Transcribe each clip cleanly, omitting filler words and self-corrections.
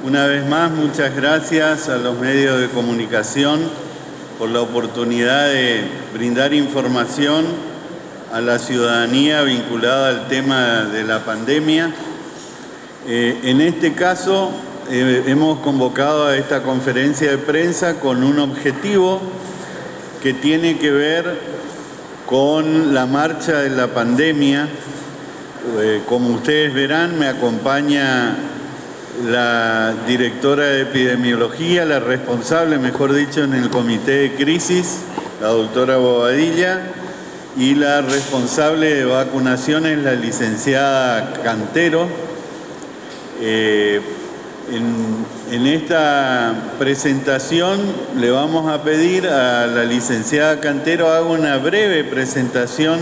Una vez más, muchas gracias a los medios de comunicación por la oportunidad de brindar información a la ciudadanía vinculada al tema de la pandemia. En este caso, hemos convocado a esta conferencia de prensa con un objetivo que tiene que ver con la marcha de la pandemia. Como ustedes verán, me acompaña la directora de epidemiología, la responsable, mejor dicho, en el comité de crisis, la doctora Bobadilla, y la responsable de vacunaciones, la licenciada Cantero. En esta presentación le vamos a pedir a la licenciada Cantero haga una breve presentación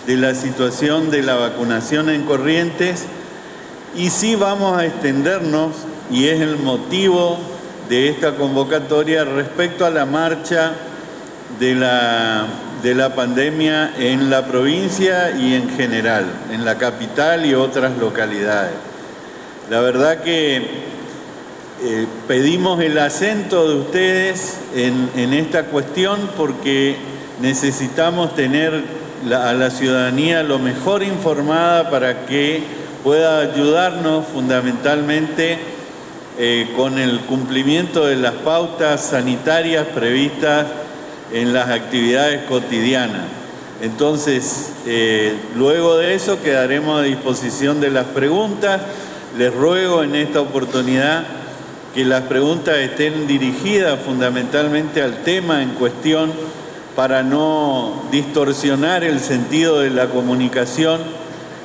de la situación de la vacunación en Corrientes, y sí vamos a extendernos, y es el motivo de esta convocatoria, respecto a la marcha de la pandemia en la provincia y en general, en la capital y otras localidades. La verdad que pedimos el acento de ustedes en esta cuestión porque necesitamos tener a la ciudadanía lo mejor informada para que pueda ayudarnos fundamentalmente con el cumplimiento de las pautas sanitarias previstas en las actividades cotidianas. Entonces, luego de eso quedaremos a disposición de las preguntas. Les ruego en esta oportunidad que las preguntas estén dirigidas fundamentalmente al tema en cuestión para no distorsionar el sentido de la comunicación.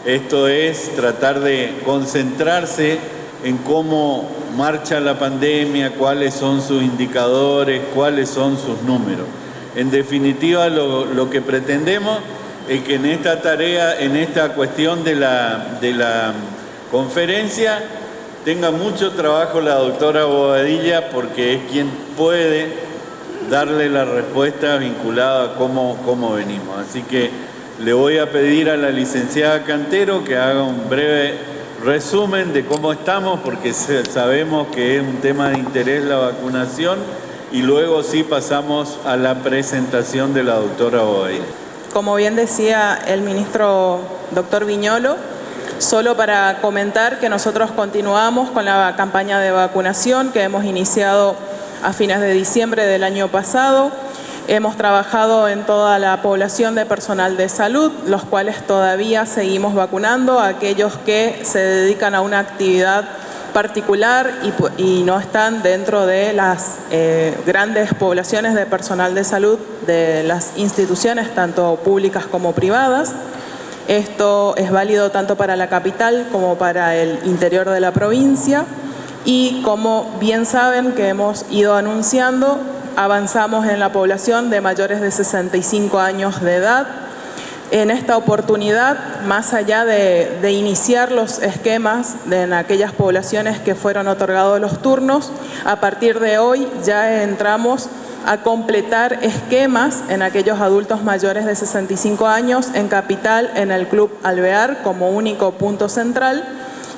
Esto es tratar de concentrarse en cómo marcha la pandemia, cuáles son sus indicadores, cuáles son sus números. En definitiva, lo que pretendemos es que en esta tarea, en esta cuestión de la conferencia, tenga mucho trabajo la doctora Bobadilla, porque es quien puede darle la respuesta vinculada a cómo venimos. Así que le voy a pedir a la licenciada Cantero que haga un breve resumen de cómo estamos, porque sabemos que es un tema de interés la vacunación, y luego sí pasamos a la presentación de la doctora Bobadilla. Como bien decía el ministro doctor Viñolo, solo para comentar que nosotros continuamos con la campaña de vacunación que hemos iniciado a fines de diciembre del año pasado. Hemos trabajado en toda la población de personal de salud, los cuales todavía seguimos vacunando a aquellos que se dedican a una actividad particular y no están dentro de las grandes poblaciones de personal de salud de las instituciones, tanto públicas como privadas. Esto es válido tanto para la capital como para el interior de la provincia, y como bien saben que hemos ido anunciando, avanzamos en la población de mayores de 65 años de edad. En esta oportunidad, más allá de iniciar los esquemas en aquellas poblaciones que fueron otorgados los turnos, a partir de hoy ya entramos a completar esquemas en aquellos adultos mayores de 65 años en capital, en el Club Alvear como único punto central,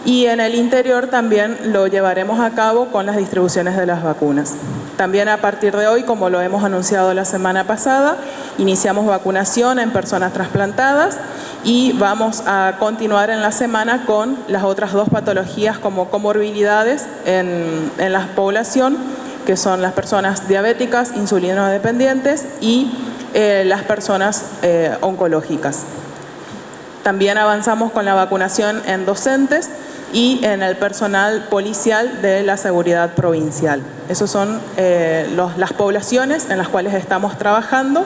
y en el interior también lo llevaremos a cabo con las distribuciones de las vacunas. También a partir de hoy, como lo hemos anunciado la semana pasada, iniciamos vacunación en personas trasplantadas y vamos a continuar en la semana con las otras dos patologías como comorbilidades en la población, que son las personas diabéticas, insulinodependientes y las personas oncológicas. También avanzamos con la vacunación en docentes y en el personal policial de la seguridad provincial. Esas son las poblaciones en las cuales estamos trabajando.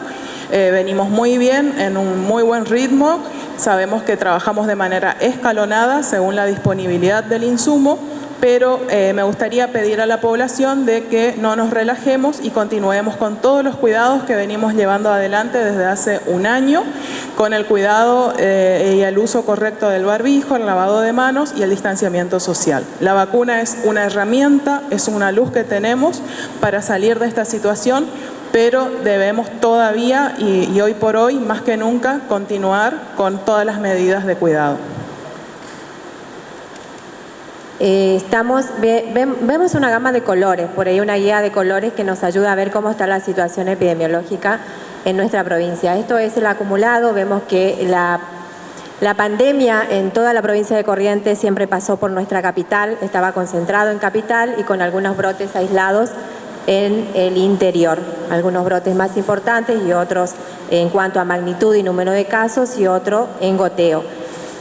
Venimos muy bien, en un muy buen ritmo. Sabemos que trabajamos de manera escalonada según la disponibilidad del insumo, pero me gustaría pedir a la población de que no nos relajemos y continuemos con todos los cuidados que venimos llevando adelante desde hace un año, con el cuidado y el uso correcto del barbijo, el lavado de manos y el distanciamiento social. La vacuna es una herramienta, es una luz que tenemos para salir de esta situación, pero debemos todavía y hoy por hoy, más que nunca, continuar con todas las medidas de cuidado. Vemos una gama de colores, por ahí una guía de colores que nos ayuda a ver cómo está la situación epidemiológica en nuestra provincia. Esto es el acumulado. Vemos que la pandemia en toda la provincia de Corrientes siempre pasó por nuestra capital, estaba concentrado en capital y con algunos brotes aislados en el interior, algunos brotes más importantes y otros en cuanto a magnitud y número de casos y otro en goteo.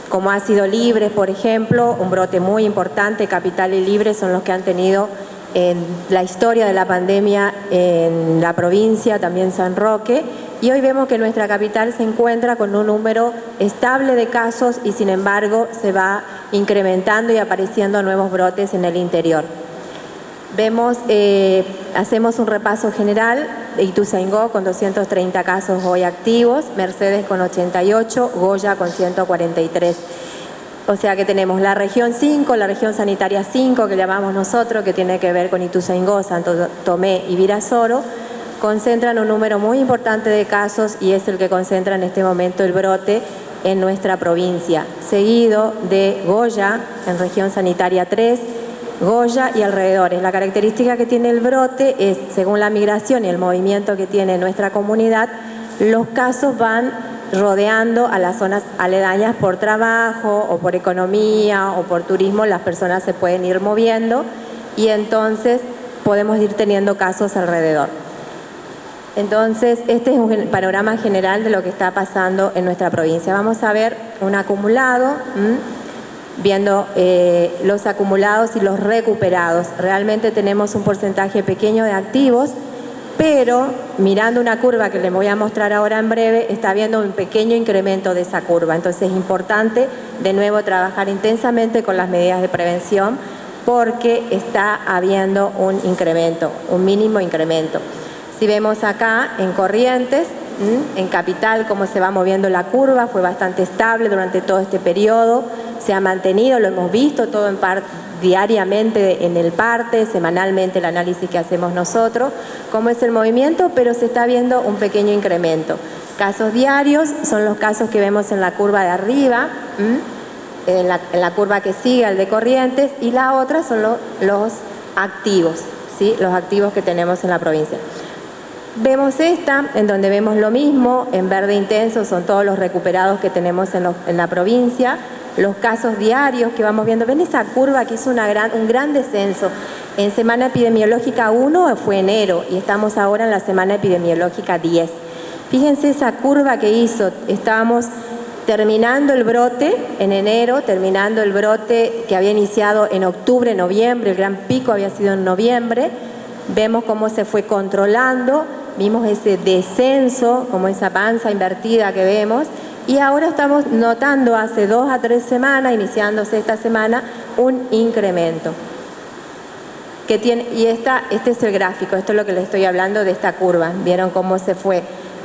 Como Ácido Libre, por ejemplo, un brote muy importante, Capital y Libre son los que han tenido en la historia de la pandemia en la provincia, también San Roque, y hoy vemos que nuestra capital se encuentra con un número estable de casos y sin embargo se va incrementando y apareciendo nuevos brotes en el interior. Vemos, hacemos un repaso general de Ituzaingó con 230 casos hoy activos, Mercedes con 88, Goya con 143. O sea que tenemos la región 5, la región sanitaria 5 que llamamos nosotros, que tiene que ver con Ituzaingó, Santo Tomé y Virasoro, concentran un número muy importante de casos y es el que concentra en este momento el brote en nuestra provincia, seguido de Goya en región sanitaria 3, Goya y alrededores. La característica que tiene el brote es, según la migración y el movimiento que tiene nuestra comunidad, los casos van rodeando a las zonas aledañas por trabajo o por economía o por turismo, las personas se pueden ir moviendo y entonces podemos ir teniendo casos alrededor. Entonces, este es un panorama general de lo que está pasando en nuestra provincia. Vamos a ver un acumulado, viendo los acumulados y los recuperados. Realmente tenemos un porcentaje pequeño de activos, pero mirando una curva que les voy a mostrar ahora en breve, está habiendo un pequeño incremento de esa curva. Entonces es importante de nuevo trabajar intensamente con las medidas de prevención porque está habiendo un incremento, un mínimo incremento. Si vemos acá en Corrientes, en Capital, cómo se va moviendo la curva, fue bastante estable durante todo este periodo, se ha mantenido, lo hemos visto todo en diariamente en el parte, semanalmente el análisis que hacemos nosotros, cómo es el movimiento, pero se está viendo un pequeño incremento. Casos diarios son los casos que vemos en la curva de arriba, en la curva que sigue al de Corrientes, y la otra son los activos, ¿sí? Los activos que tenemos en la provincia. Vemos esta, en donde vemos lo mismo, en verde intenso son todos los recuperados que tenemos en la provincia, los casos diarios que vamos viendo. Ven esa curva que hizo un gran descenso. En semana epidemiológica 1 fue enero y estamos ahora en la semana epidemiológica 10. Fíjense esa curva que hizo, estábamos terminando el brote en enero, terminando el brote que había iniciado en octubre, noviembre, el gran pico había sido en noviembre, vemos cómo se fue controlando, vimos ese descenso, como esa panza invertida que vemos, y ahora estamos notando hace 2 a 3 semanas, iniciándose esta semana, un incremento. Y este es el gráfico, esto es lo que les estoy hablando de esta curva. Vieron cómo se fue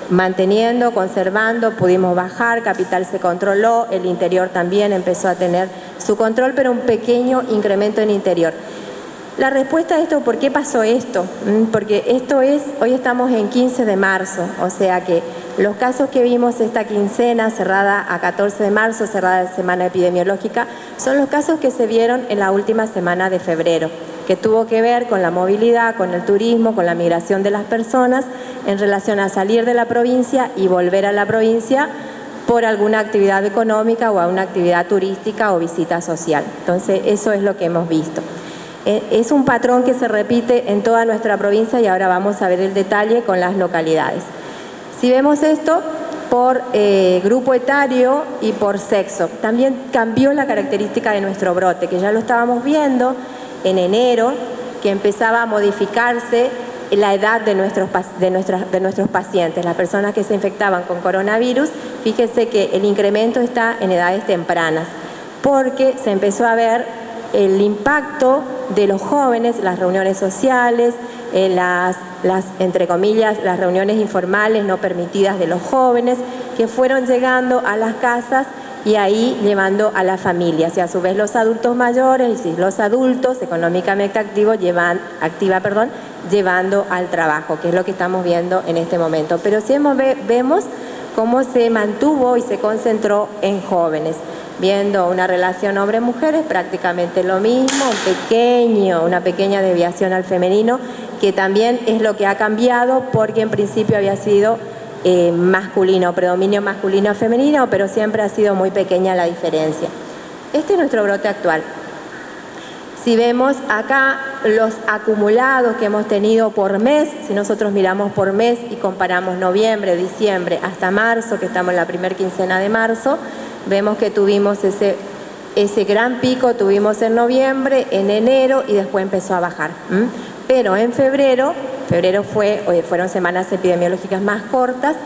manteniendo, conservando, pudimos bajar, Capital se controló, el interior también empezó a tener su control, pero un pequeño incremento en interior. La respuesta a esto, ¿por qué pasó esto? Porque hoy estamos en 15 de marzo, o sea que los casos que vimos esta quincena cerrada a 14 de marzo, cerrada la semana epidemiológica, son los casos que se vieron en la última semana de febrero, que tuvo que ver con la movilidad, con el turismo, con la migración de las personas en relación a salir de la provincia y volver a la provincia por alguna actividad económica o a una actividad turística o visita social. Entonces, eso es lo que hemos visto. Es un patrón que se repite en toda nuestra provincia y ahora vamos a ver el detalle con las localidades. Si vemos esto por grupo etario y por sexo, también cambió la característica de nuestro brote, que ya lo estábamos viendo en enero, que empezaba a modificarse la edad de nuestros pacientes, las personas que se infectaban con coronavirus. Fíjense que el incremento está en edades tempranas, porque se empezó a ver el impacto de los jóvenes, las reuniones sociales, entre comillas, las reuniones informales no permitidas de los jóvenes que fueron llegando a las casas y ahí llevando a las familias. Y a su vez los adultos mayores y los adultos económicamente activos llevando al trabajo, que es lo que estamos viendo en este momento. Pero sí vemos cómo se mantuvo y se concentró en jóvenes. Viendo una relación hombre-mujeres, prácticamente lo mismo, una pequeña desviación al femenino, que también es lo que ha cambiado porque en principio había sido masculino, predominio masculino-femenino, pero siempre ha sido muy pequeña la diferencia. Este es nuestro brote actual. Si vemos acá los acumulados que hemos tenido por mes, si nosotros miramos por mes y comparamos noviembre, diciembre hasta marzo, que estamos en la primera quincena de marzo, vemos que tuvimos ese gran pico, tuvimos en noviembre, en enero y después empezó a bajar. Pero en febrero fueron semanas epidemiológicas más cortas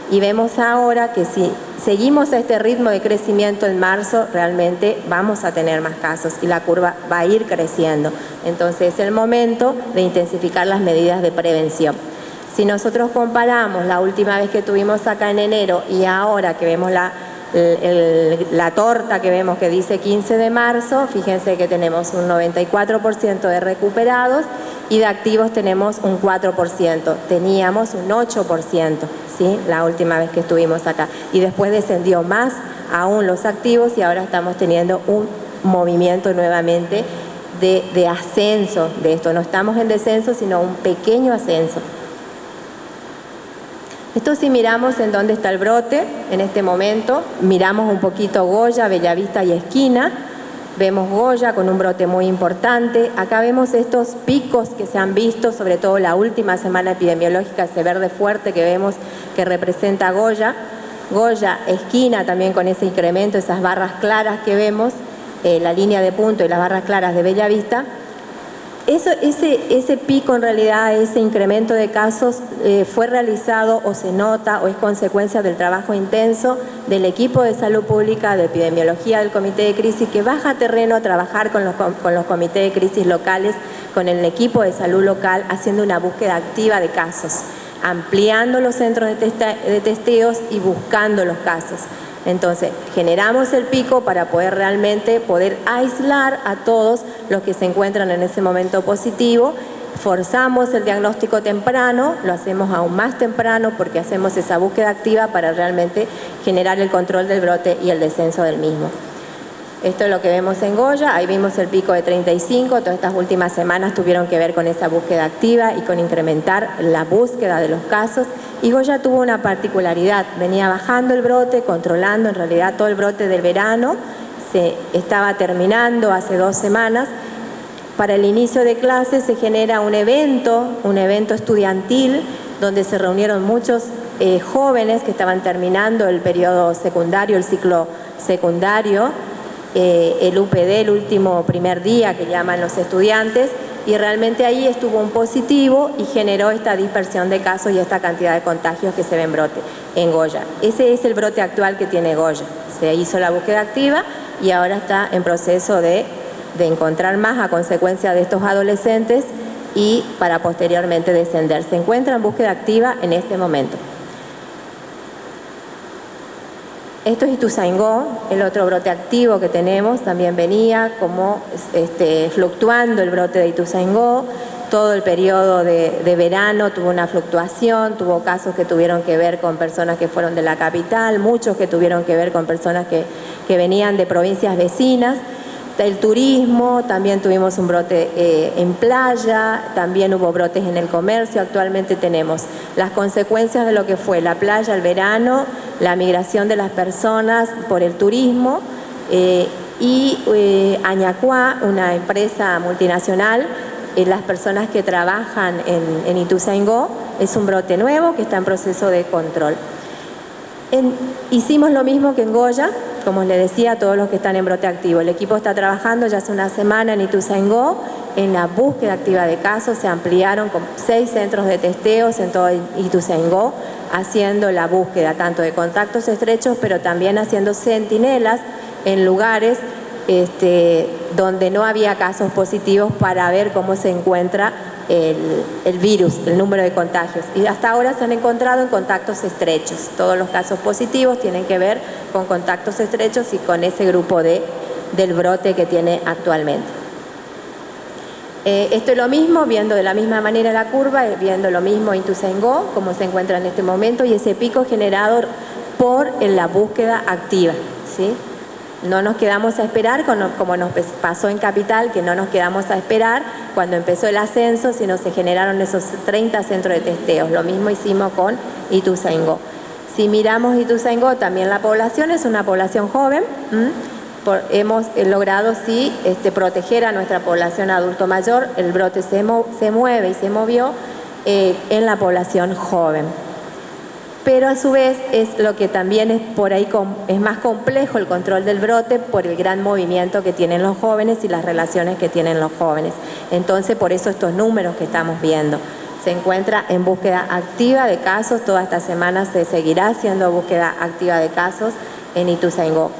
y vemos ahora que si seguimos a este ritmo de crecimiento en marzo, realmente vamos a tener más casos y la curva va a ir creciendo. Entonces es el momento de intensificar las medidas de prevención. Si nosotros comparamos la última vez que tuvimos acá en enero y ahora que vemos la torta que vemos que dice 15 de marzo, fíjense que tenemos un 94% de recuperados y de activos tenemos un 4%, teníamos un 8%, ¿sí? La última vez que estuvimos acá. Y después descendió más aún los activos y ahora estamos teniendo un movimiento nuevamente de ascenso de esto. No estamos en descenso, sino un pequeño ascenso. Esto si miramos en dónde está el brote, en este momento, miramos un poquito Goya, Bellavista y Esquina, vemos Goya con un brote muy importante, acá vemos estos picos que se han visto, sobre todo la última semana epidemiológica, ese verde fuerte que vemos que representa Goya, Esquina también con ese incremento, esas barras claras que vemos, la línea de punto y las barras claras de Bellavista. Ese pico, en realidad, ese incremento de casos fue realizado o se nota o es consecuencia del trabajo intenso del equipo de salud pública, de epidemiología del comité de crisis, que baja a terreno a trabajar con los comités de crisis locales, con el equipo de salud local, haciendo una búsqueda activa de casos, ampliando los centros de testeos y buscando los casos. Entonces, generamos el pico para poder realmente aislar a todos los que se encuentran en ese momento positivo. Forzamos el diagnóstico temprano, lo hacemos aún más temprano porque hacemos esa búsqueda activa para realmente generar el control del brote y el descenso del mismo. Esto es lo que vemos en Goya, ahí vimos el pico de 35, todas estas últimas semanas tuvieron que ver con esa búsqueda activa y con incrementar la búsqueda de los casos. Y Goya tuvo una particularidad, venía bajando el brote, controlando en realidad todo el brote del verano, se estaba terminando hace 2 semanas. Para el inicio de clases se genera un evento estudiantil, donde se reunieron muchos jóvenes que estaban terminando el periodo secundario, el ciclo secundario, el UPD, el último primer día que llaman los estudiantes, y realmente ahí estuvo un positivo y generó esta dispersión de casos y esta cantidad de contagios que se ven en Goya. Ese es el brote actual que tiene Goya. Se hizo la búsqueda activa y ahora está en proceso de encontrar más a consecuencia de estos adolescentes y para posteriormente descender. Se encuentra en búsqueda activa en este momento. Esto es Ituzaingó, el otro brote activo que tenemos, también venía como fluctuando el brote de Ituzaingó. Todo el periodo de verano tuvo una fluctuación, tuvo casos que tuvieron que ver con personas que fueron de la capital, muchos que tuvieron que ver con personas que venían de provincias vecinas. El turismo, también tuvimos un brote en playa, también hubo brotes en el comercio. Actualmente tenemos las consecuencias de lo que fue la playa, el verano, la migración de las personas por el turismo y Añacuá, una empresa multinacional, las personas que trabajan en Ituzaingó, es un brote nuevo que está en proceso de control. Hicimos lo mismo que en Goya, como les decía, a todos los que están en brote activo. El equipo está trabajando ya hace una semana en Ituzaingó, en la búsqueda activa de casos. Se ampliaron con 6 centros de testeos en todo Ituzaingó, haciendo la búsqueda tanto de contactos estrechos, pero también haciendo centinelas en lugares donde no había casos positivos para ver cómo se encuentra el virus, el número de contagios. Y hasta ahora se han encontrado en contactos estrechos. Todos los casos positivos tienen que ver con contactos estrechos y con ese grupo del brote que tiene actualmente. Esto es lo mismo, viendo de la misma manera la curva, viendo lo mismo Ituzaingó, como se encuentra en este momento, y ese pico generado por la búsqueda activa, ¿sí? No nos quedamos a esperar, como nos pasó en Capital, que no nos quedamos a esperar cuando empezó el ascenso, sino se generaron esos 30 centros de testeos. Lo mismo hicimos con Ituzaingó. Si miramos Ituzaingó, también la población es una población joven. Hemos logrado sí proteger a nuestra población adulto mayor. El brote se mueve y se movió en la población joven. Pero a su vez es lo que también es por ahí es más complejo el control del brote por el gran movimiento que tienen los jóvenes y las relaciones que tienen los jóvenes. Entonces, por eso estos números que estamos viendo. Se encuentra en búsqueda activa de casos. Toda esta semana se seguirá haciendo búsqueda activa de casos en Ituzaingó.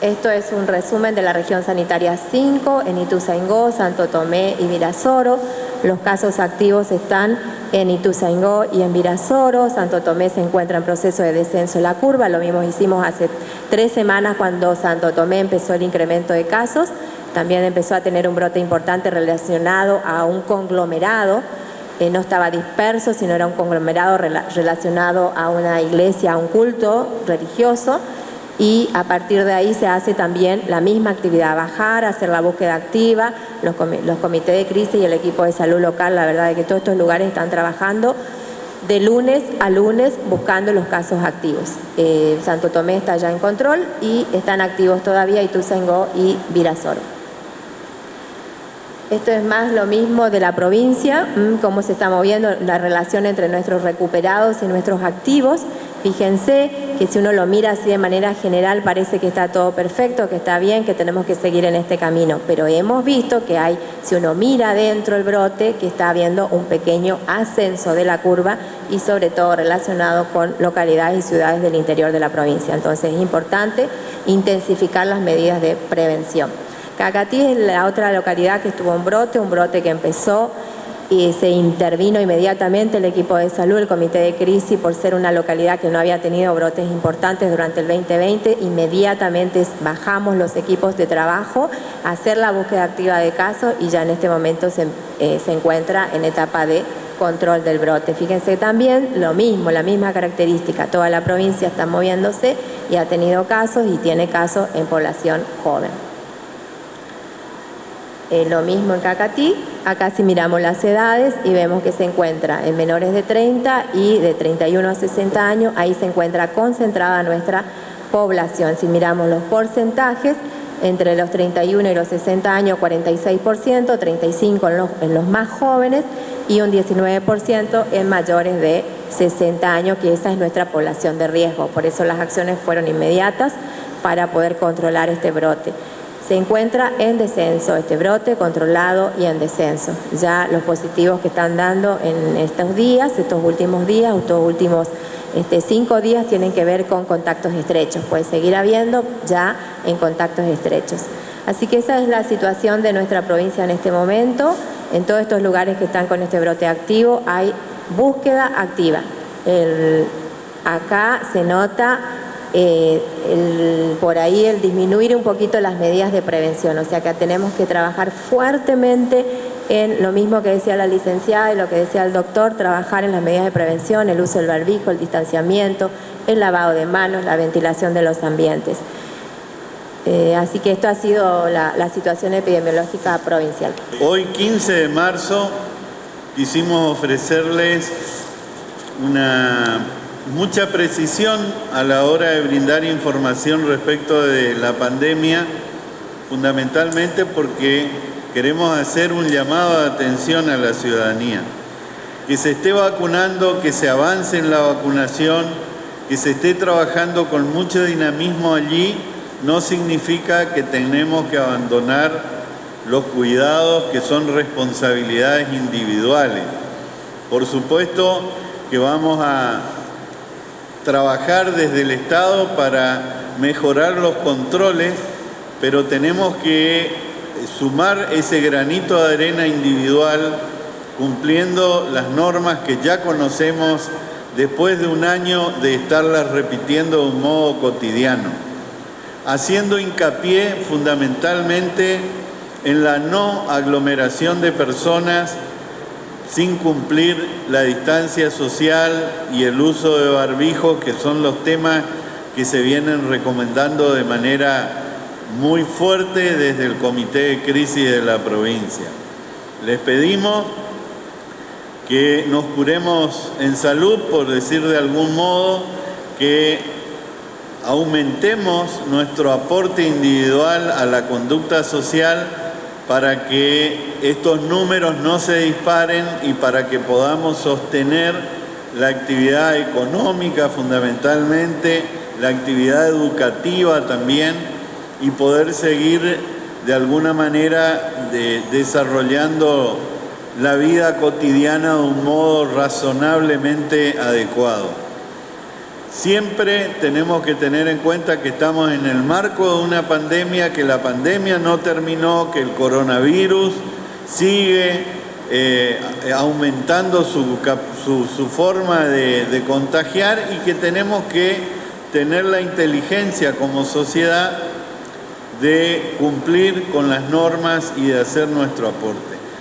Esto es un resumen de la región sanitaria 5, en Ituzaingó, Santo Tomé y Virasoro. Los casos activos están en Ituzaingó y en Virasoro. Santo Tomé se encuentra en proceso de descenso de la curva. Lo mismo hicimos hace 3 semanas cuando Santo Tomé empezó el incremento de casos. También empezó a tener un brote importante relacionado a un conglomerado. No estaba disperso, sino era un conglomerado relacionado a una iglesia, a un culto religioso. Y a partir de ahí se hace también la misma actividad, bajar, hacer la búsqueda activa, los comités de crisis y el equipo de salud local. La verdad es que todos estos lugares están trabajando de lunes a lunes buscando los casos activos. Santo Tomé está ya en control y están activos todavía Ituzaingó y Virasoro. Esto es más lo mismo de la provincia, cómo se está moviendo la relación entre nuestros recuperados y nuestros activos. Fíjense que si uno lo mira así de manera general parece que está todo perfecto, que está bien, que tenemos que seguir en este camino. Pero hemos visto que hay, si uno mira dentro el brote, que está habiendo un pequeño ascenso de la curva y sobre todo relacionado con localidades y ciudades del interior de la provincia. Entonces es importante intensificar las medidas de prevención. Cacatí es la otra localidad que estuvo un brote que empezó y se intervino inmediatamente el equipo de salud, el comité de crisis, por ser una localidad que no había tenido brotes importantes durante el 2020. Inmediatamente bajamos los equipos de trabajo a hacer la búsqueda activa de casos y ya en este momento se encuentra en etapa de control del brote. Fíjense también lo mismo, la misma característica. Toda la provincia está moviéndose y ha tenido casos y tiene casos en población joven. Lo mismo en Cacatí. Acá si miramos las edades y vemos que se encuentra en menores de 30 y de 31 a 60 años, ahí se encuentra concentrada nuestra población. Si miramos los porcentajes, entre los 31 y los 60 años, 46%, 35% en los más jóvenes y un 19% en mayores de 60 años, que esa es nuestra población de riesgo. Por eso las acciones fueron inmediatas para poder controlar este brote. Se encuentra en descenso este brote, controlado y en descenso. Ya los positivos que están dando en estos últimos 5 días tienen que ver con contactos estrechos. Puede seguir habiendo ya en contactos estrechos. Así que esa es la situación de nuestra provincia en este momento. En todos estos lugares que están con este brote activo hay búsqueda activa. Acá se nota por ahí el disminuir un poquito las medidas de prevención, o sea que tenemos que trabajar fuertemente en lo mismo que decía la licenciada y lo que decía el doctor, trabajar en las medidas de prevención, el uso del barbijo, el distanciamiento, el lavado de manos, la ventilación de los ambientes. Así que esto ha sido la situación epidemiológica provincial. Hoy 15 de marzo quisimos ofrecerles mucha precisión a la hora de brindar información respecto de la pandemia, fundamentalmente porque queremos hacer un llamado de atención a la ciudadanía. Que se esté vacunando, que se avance en la vacunación, que se esté trabajando con mucho dinamismo allí, no significa que tenemos que abandonar los cuidados que son responsabilidades individuales. Por supuesto que vamos a trabajar desde el Estado para mejorar los controles, pero tenemos que sumar ese granito de arena individual cumpliendo las normas que ya conocemos después de un año de estarlas repitiendo de un modo cotidiano, haciendo hincapié fundamentalmente en la no aglomeración de personas sin cumplir la distancia social y el uso de barbijos, que son los temas que se vienen recomendando de manera muy fuerte desde el Comité de Crisis de la provincia. Les pedimos que nos curemos en salud, por decir de algún modo, que aumentemos nuestro aporte individual a la conducta social para que estos números no se disparen y para que podamos sostener la actividad económica fundamentalmente, la actividad educativa también, y poder seguir de alguna manera desarrollando la vida cotidiana de un modo razonablemente adecuado. Siempre tenemos que tener en cuenta que estamos en el marco de una pandemia, que la pandemia no terminó, que el coronavirus sigue aumentando su forma de contagiar y que tenemos que tener la inteligencia como sociedad de cumplir con las normas y de hacer nuestro aporte.